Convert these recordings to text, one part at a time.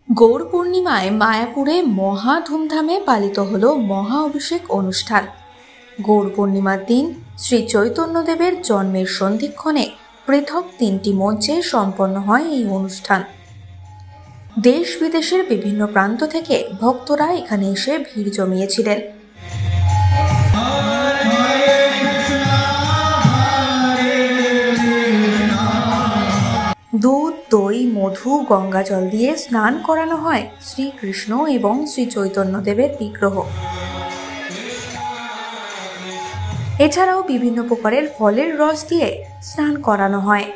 গৌর পূর্ণিমায় মায়াপুরে মহা ধুমধামে পালিত হল মহা অভিষেক অনুষ্ঠান। গৌর পূর্ণিমার দিন শ্রী চৈতন্যদেবের জন্মের সন্ধিক্ষণে পৃথক তিনটি মঞ্চে সম্পন্ন হয় এই অনুষ্ঠান। দেশ বিদেশের বিভিন্ন প্রান্ত থেকে ভক্তরা এখানে এসে ভিড় জমিয়েছিলেন। দুধ, দই, মধু, গঙ্গা জল দিয়ে স্নান করানো হয় শ্রীকৃষ্ণ এবং শ্রী চৈতন্যদেবের বিগ্রহ। এছাড়াও বিভিন্ন প্রকারের ফলের রস দিয়ে স্নান করানো হয়।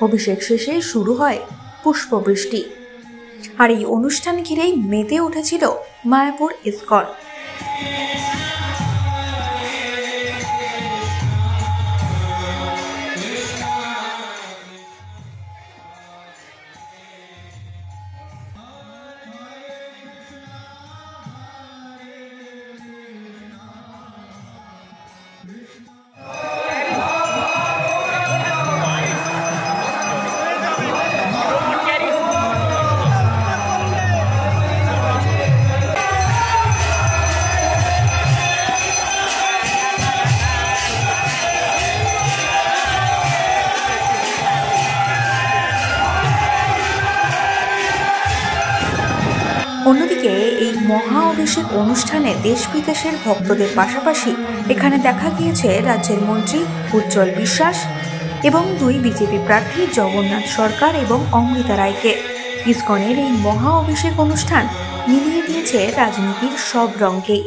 অভিষেক শেষে শুরু হয় পুষ্পবৃষ্টি। আর এই অনুষ্ঠান ঘিরেই মেতে উঠেছিল মায়াপুর ইস্কন। অন্যদিকে এই মহা অভিষেক অনুষ্ঠানে দেশ বিদেশের ভক্তদের পাশাপাশি এখানে দেখা গিয়েছে রাজ্যের মন্ত্রী উজ্জ্বল বিশ্বাস এবং দুই বিজেপি প্রার্থী জগন্নাথ সরকার এবং অমৃতা রায়কে। ইস্কনের এই মহা অভিষেক অনুষ্ঠান মিলিয়ে দিয়েছে রাজনীতির সব রঙকেই।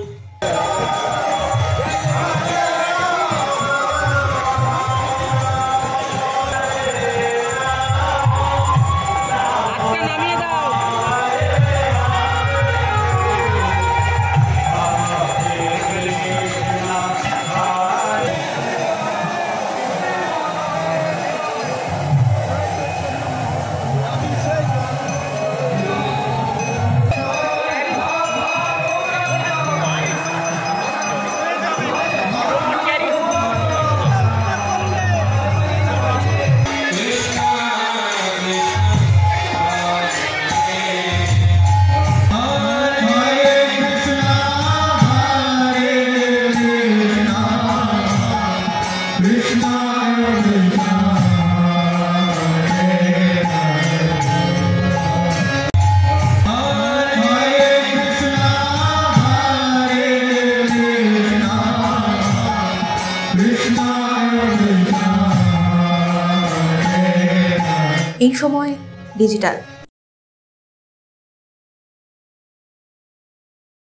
এই সময় ডিজিটাল।